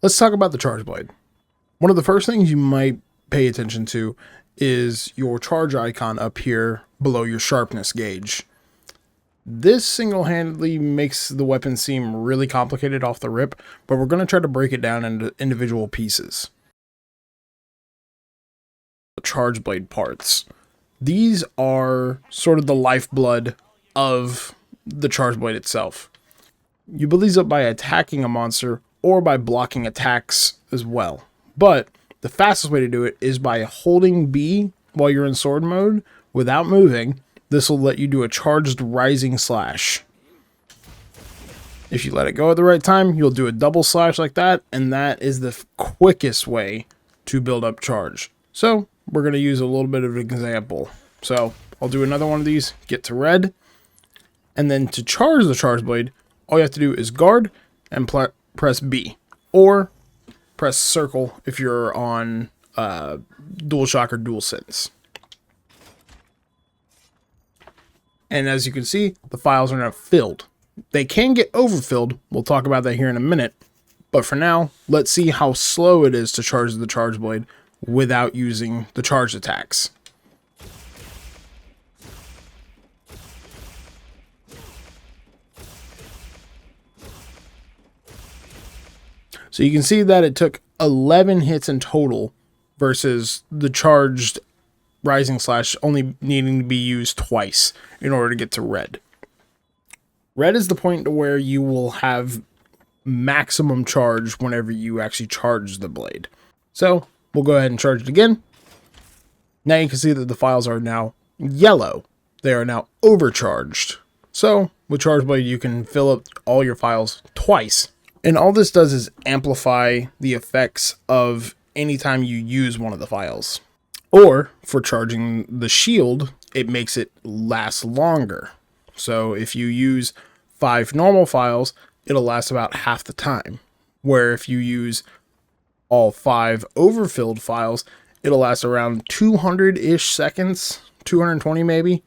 Let's talk about the charge blade. One of the first things you might pay attention to is your charge icon up here below your sharpness gauge. This single-handedly makes the weapon seem really complicated off the rip, but we're going to try to break it down into individual pieces. The charge blade parts. These are sort of the lifeblood of the charge blade itself. You build these up by attacking a monster or by blocking attacks as well. But the fastest way to do it is by holding B while you're in sword mode without moving. This will let you do a charged rising slash. If you let it go at the right time, you'll do a double slash like that, and that is the quickest way to build up charge. So we're going to use a little bit of an example. So I'll do another one of these, get to red, and then to charge the charge blade, all you have to do is guard and press B, or press circle if you're on DualShock or DualSense. And as you can see, the files are now filled. They can get overfilled. We'll talk about that here in a minute. But for now, let's see how slow it is to charge the charge blade without using the charged attacks. So you can see that it took 11 hits in total versus the charged rising slash only needing to be used twice in order to get to red. Red is the point where you will have maximum charge whenever you actually charge the blade. So we'll go ahead and charge it again. Now you can see that the files are now yellow. They are now overcharged. So with charge blade, you can fill up all your files twice. And all this does is amplify the effects of anytime you use one of the files. Or for charging the shield, it makes it last longer. So if you use 5 normal files, it'll last about half the time. Where if you use all 5 overfilled files, it'll last around 200-ish seconds, 220 maybe.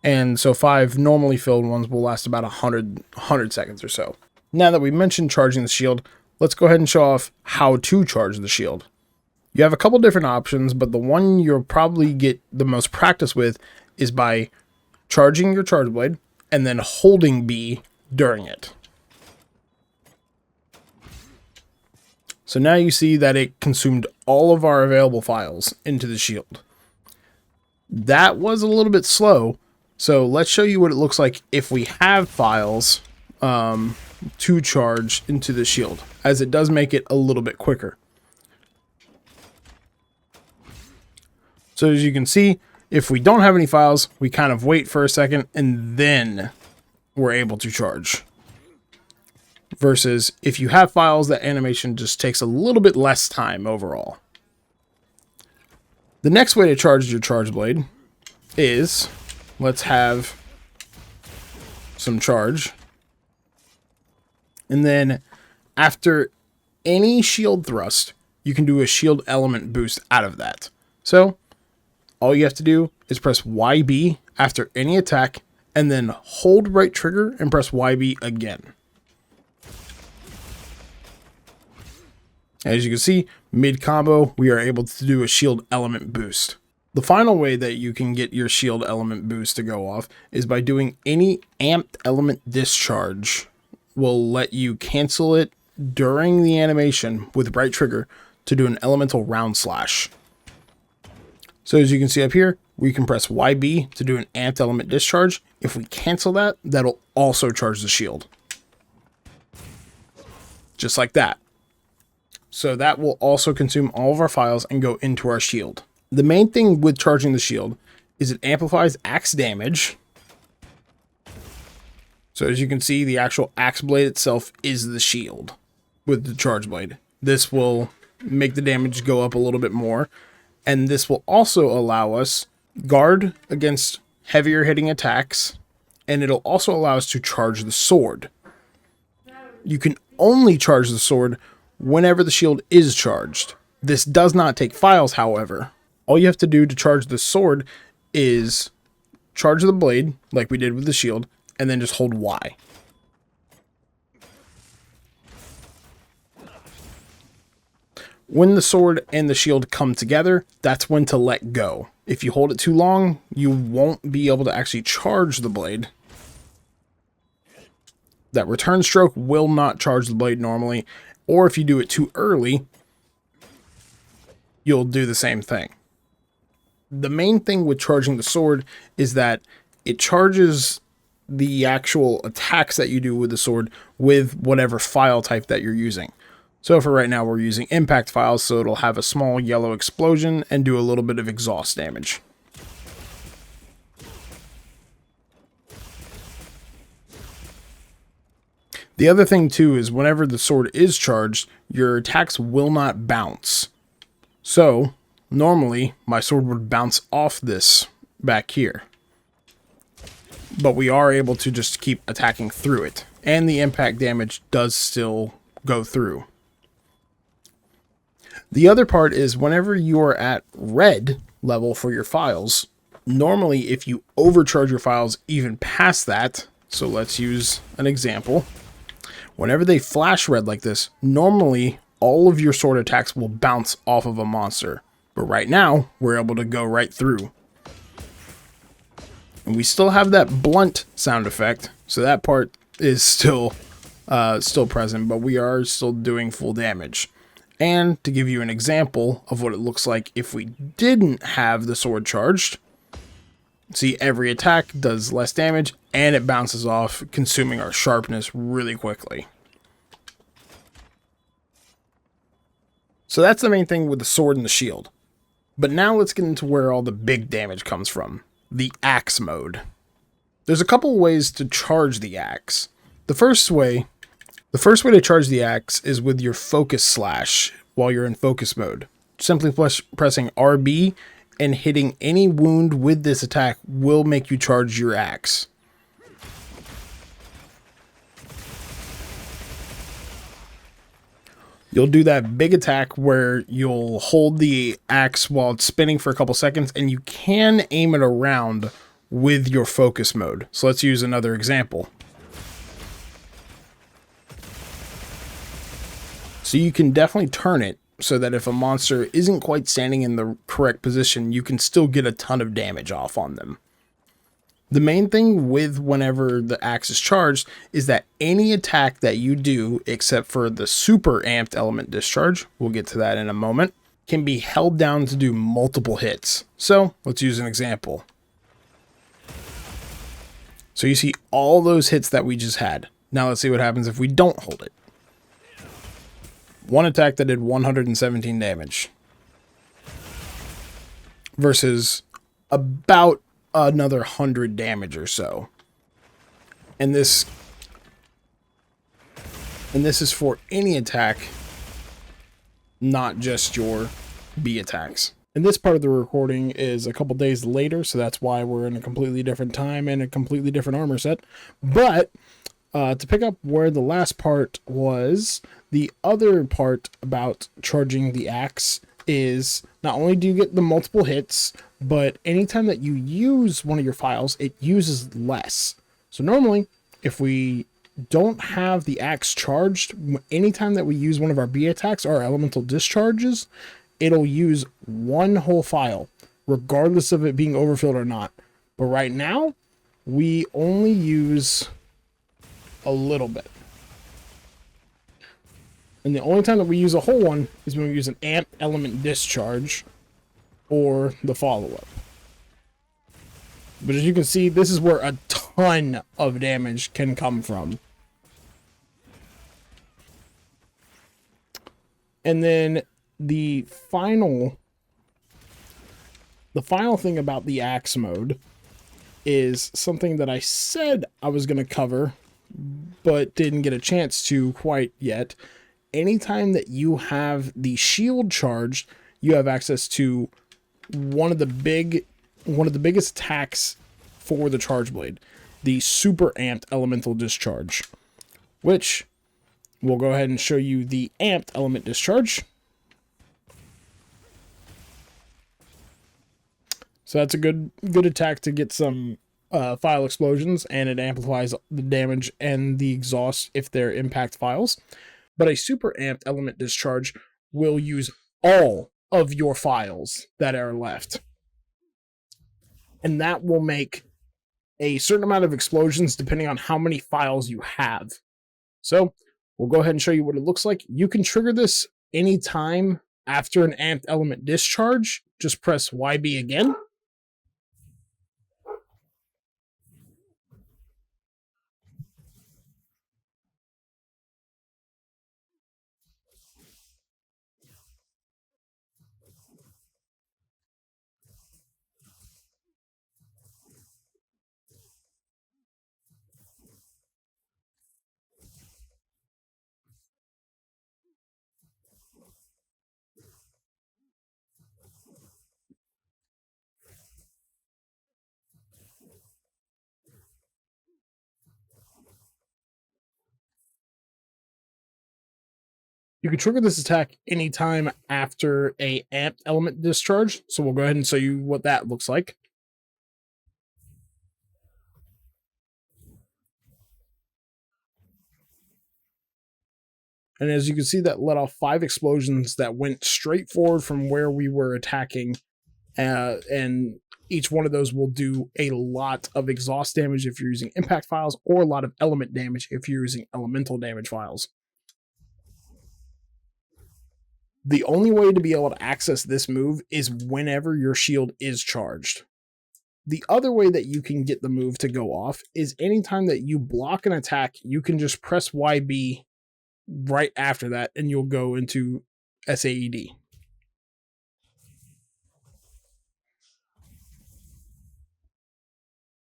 And so 5 normally filled ones will last about 100 seconds or so. Now that we mentioned charging the shield, let's go ahead and show off how to charge the shield. You have a couple different options, but the one you'll probably get the most practice with is by charging your charge blade and then holding B during it. So now you see that it consumed all of our available files into the shield. That was a little bit slow, so let's show you what it looks like if we have files to charge into the shield, as it does make it a little bit quicker. So as you can see, if we don't have any files, we kind of wait for a second and then we're able to charge. Versus if you have files, that animation just takes a little bit less time overall. The next way to charge your charge blade is, let's have some charge. And then after any shield thrust, you can do a shield element boost out of that. So all you have to do is press YB after any attack and then hold right trigger and press YB again. As you can see, mid combo, we are able to do a shield element boost. The final way that you can get your shield element boost to go off is by doing any amped element discharge. Will let you cancel it during the animation with right trigger to do an elemental round slash. So as you can see up here, we can press YB to do an amped element discharge. If we cancel that, that'll also charge the shield. Just like that. So that will also consume all of our files and go into our shield. The main thing with charging the shield is it amplifies axe damage. So as you can see, the actual axe blade itself is the shield with the charge blade. This will make the damage go up a little bit more. And this will also allow us guard against heavier hitting attacks. And it'll also allow us to charge the sword. You can only charge the sword whenever the shield is charged. This does not take files, however. All you have to do to charge the sword is charge the blade, like we did with the shield, and then just hold Y. When the sword and the shield come together, that's when to let go. If you hold it too long, you won't be able to actually charge the blade. That return stroke will not charge the blade normally, or if you do it too early, you'll do the same thing. The main thing with charging the sword is that it charges the actual attacks that you do with the sword with whatever file type that you're using. So for right now, we're using impact files, so it'll have a small yellow explosion and do a little bit of exhaust damage. The other thing too is whenever the sword is charged, your attacks will not bounce. So normally my sword would bounce off this back here, but we are able to just keep attacking through it, and the impact damage does still go through. The other part is whenever you are at red level for your files, normally if you overcharge your files even past that, so let's use an example. Whenever they flash red like this, normally all of your sword attacks will bounce off of a monster. But right now, we're able to go right through. And we still have that blunt sound effect, so that part is still present, but we are still doing full damage. And to give you an example of what it looks like if we didn't have the sword charged, see, every attack does less damage and it bounces off, consuming our sharpness really quickly. So that's the main thing with the sword and the shield. But now let's get into where all the big damage comes from. The axe mode. There's a couple ways to charge the axe. The first way to charge the axe is with your focus slash while you're in focus mode. Simply pressing RB and hitting any wound with this attack will make you charge your axe. You'll do that big attack where you'll hold the axe while it's spinning for a couple seconds, and you can aim it around with your focus mode. So let's use another example. So you can definitely turn it so that if a monster isn't quite standing in the correct position, you can still get a ton of damage off on them. The main thing with whenever the axe is charged is that any attack that you do, except for the super amped element discharge, we'll get to that in a moment, can be held down to do multiple hits. So let's use an example. So you see all those hits that we just had. Now let's see what happens if we don't hold it. One attack that did 117 damage versus about another 100 damage or so. And this is for any attack, not just your B attacks. And this part of the recording is a couple days later, so that's why we're in a completely different time and a completely different armor set. But to pick up where the last part was, the other part about charging the axe is not only do you get the multiple hits, but anytime that you use one of your files, it uses less. So normally, if we don't have the axe charged, anytime that we use one of our B attacks or elemental discharges, it'll use one whole file, regardless of it being overfilled or not. But right now, we only use a little bit. And the only time that we use a whole one is when we use an amp element discharge or the follow-up. But as you can see, this is where a ton of damage can come from. And then the final thing about the axe mode is something that I said I was going to cover, but didn't get a chance to quite yet. Anytime that you have the shield charged, you have access to one of the biggest attacks for the charge blade, the super amped elemental discharge, which we'll go ahead and show you the amped element discharge. So that's a good attack to get some file explosions, and it amplifies the damage and the exhaust if they're impact files. But a super amped element discharge will use all of your files that are left. And that will make a certain amount of explosions depending on how many files you have. So we'll go ahead and show you what it looks like. You can trigger this anytime after an amped element discharge. Just press YB again. You can trigger this attack anytime after a amped element discharge. So we'll go ahead and show you what that looks like. And as you can see, that let off 5 explosions that went straight forward from where we were attacking. And each one of those will do a lot of exhaust damage if you're using impact files, or a lot of element damage if you're using elemental damage files. The only way to be able to access this move is whenever your shield is charged. The other way that you can get the move to go off is anytime that you block an attack, you can just press YB right after that and you'll go into SAED.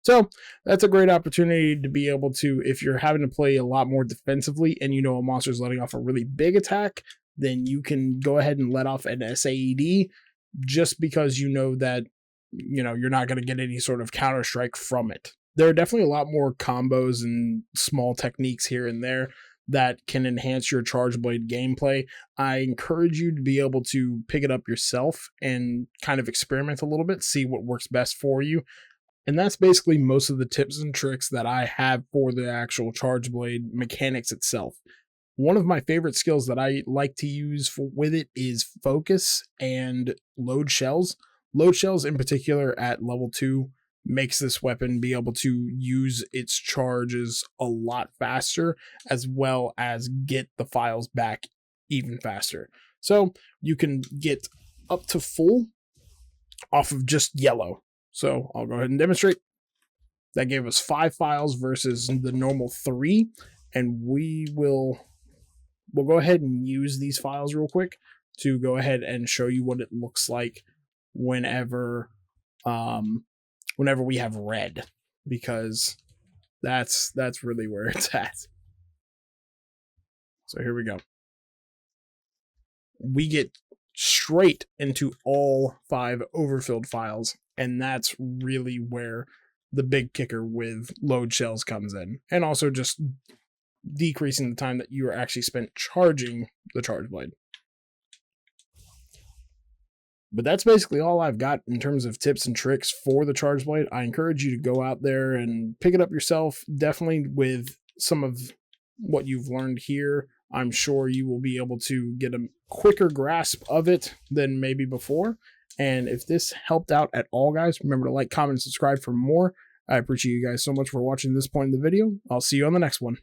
So that's a great opportunity to be able to, if you're having to play a lot more defensively and you know a monster's letting off a really big attack, then you can go ahead and let off an SAED just because you know that, you know, you're not going to get any sort of counter strike from it. There are definitely a lot more combos and small techniques here and there that can enhance your Charge Blade gameplay. I encourage you to be able to pick it up yourself and kind of experiment a little bit, see what works best for you. And that's basically most of the tips and tricks that I have for the actual Charge Blade mechanics itself. One of my favorite skills that I like to use with it is Focus and Load Shells. Load Shells in particular at level 2 makes this weapon be able to use its charges a lot faster, as well as get the files back even faster. So you can get up to full off of just yellow. So I'll go ahead and demonstrate. That gave us 5 files versus the normal 3, and we'll go ahead and use these files real quick to go ahead and show you what it looks like whenever we have red, because that's really where it's at. So here we go. We get straight into all 5 overfilled files, and that's really where the big kicker with Load Shells comes in, and also just decreasing the time that you are actually spent charging the Charge Blade. But that's basically all I've got in terms of tips and tricks for the Charge Blade. I encourage you to go out there and pick it up yourself. Definitely with some of what you've learned here, I'm sure you will be able to get a quicker grasp of it than maybe before. And if this helped out at all, guys, remember to like, comment, and subscribe for more. I appreciate you guys so much for watching this point in the video. I'll see you on the next one.